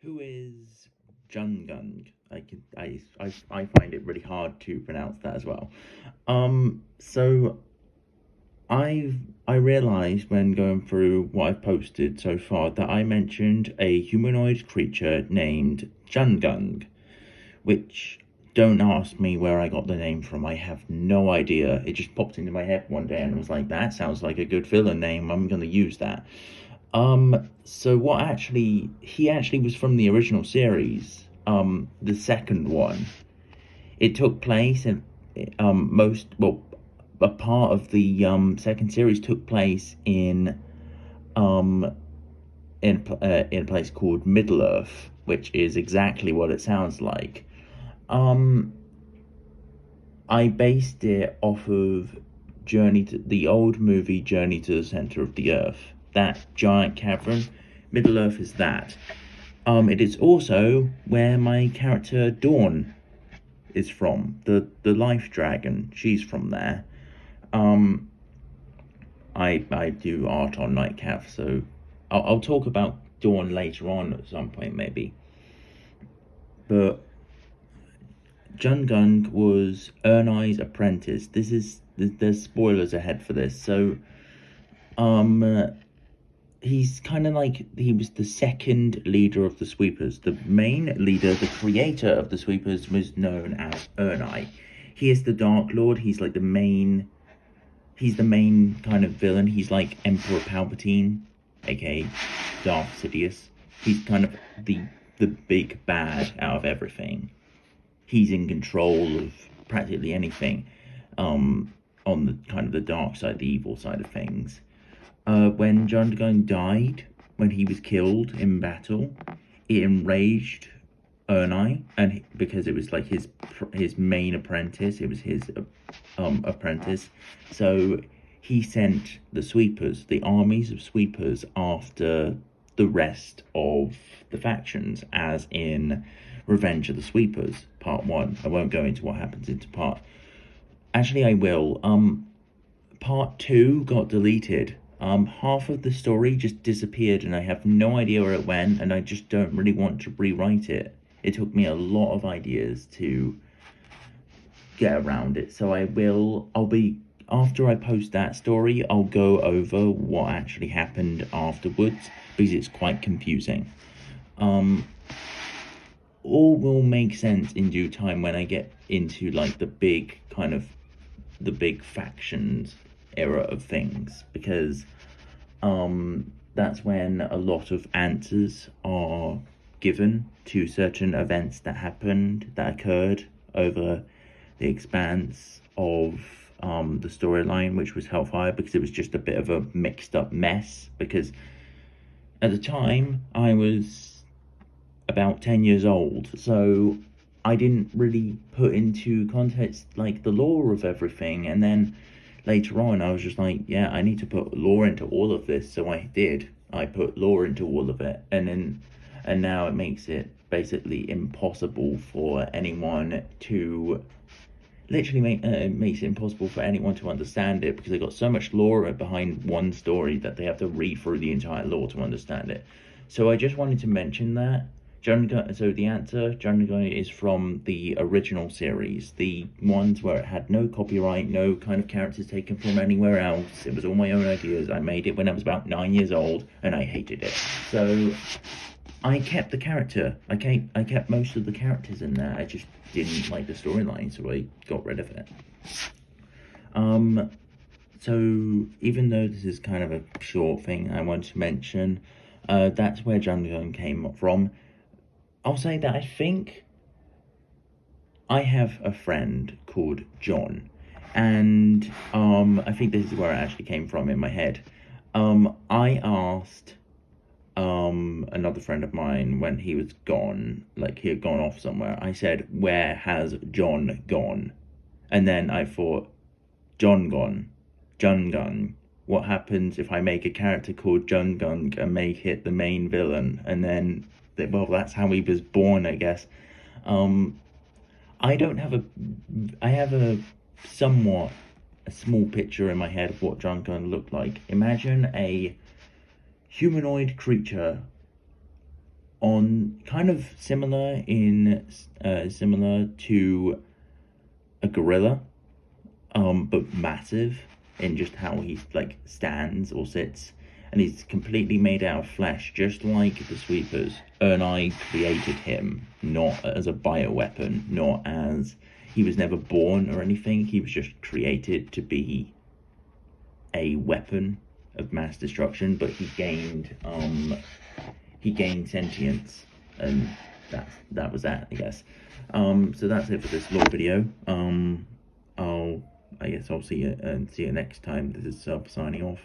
Who is Jungung? I find it really hard to pronounce that as well. So I realized when going through what I've posted so far that I mentioned a humanoid creature named Jungung, which don't ask me where I got the name from. I have no idea. It just popped into my head one day and was like, that sounds like a good villain name. I'm gonna use that. So what actually he actually was from the original series, the second one. It took place in most well a part of the second series took place um in a place called Middle Earth, which is exactly what it sounds like. Um I based it off of Journey to the old movie Journey to the Center of the Earth. That giant cavern, Middle Earth is that. It is also where my character Dawn is from. The life dragon, she's from there. Um, I do art on Nightcap, so I'll talk about Dawn later on at some point maybe. But Jungung was Ernai's apprentice. There's spoilers ahead for this. So um he's kind of like he was the second leader of the sweepers. The main leader, the creator of the sweepers, was known as Ernai. He is the Dark Lord. He's the main kind of villain. He's like Emperor Palpatine, aka Darth Sidious. He's kind of the big bad out of everything. He's in control of practically anything, on the kind of the dark side, the evil side of things. When John Gunn died, when he was killed in battle, it enraged Ernai, and because it was like his main apprentice, it was his apprentice. So he sent the sweepers, the armies of sweepers, after the rest of the factions, as in Revenge of the Sweepers, Part One. I won't go into what happens into part. Actually, I will. Part Two got deleted. Half of the story just disappeared, and I have no idea where it went, and I just don't really want to rewrite it. It took me a lot of ideas to get around it, so I'll be, after I post that story, I'll go over what actually happened afterwards, because it's quite confusing. Um, all will make sense in due time when I get into like the big factions era of things, because that's when a lot of answers are given to certain events that occurred over the expanse of the storyline, which was Hellfire, because it was just a bit of a mixed up mess. Because at the time I was about 10 years old, so I didn't really put into context like the lore of everything. And then later on I was just like, yeah, I need to put lore into all of this, so I did. I put lore into all of it, and now it makes it basically impossible for anyone to it makes it impossible for anyone to understand it, because they got so much lore behind one story that they have to read through the entire lore to understand it. So I just wanted to mention that. So the answer, Jungle is from the original series, the ones where it had no copyright, no kind of characters taken from anywhere else. It was all my own ideas. I made it when I was about 9 years old, and I hated it. So I kept the character. I kept most of the characters in there. I just didn't like the storyline, so I got rid of it. Um, so even though this is kind of a short thing, I want to mention, that's where Jungle came from. I'll say that I think I have a friend called John, and I think this is where it actually came from in my head. I asked another friend of mine when he was gone, like he had gone off somewhere. I said, "Where has John gone?" And then I thought, John gone, Jun Gun. What happens if I make a character called Jun Gun and make it the main villain? And then, well, that's how he was born, I guess. Um, I don't have a, I have somewhat a small picture in my head of what Jun Gun looked like. Imagine a humanoid creature on kind of similar to a gorilla, but massive in just how he like stands or sits, and he's completely made out of flesh, just like the sweepers. And I created him not as a bioweapon, not as he was never born or anything. He was just created to be a weapon of mass destruction, but he gained sentience, and that was that, I guess. So that's it for this little video. I guess I'll see you next time. This is Sub signing off.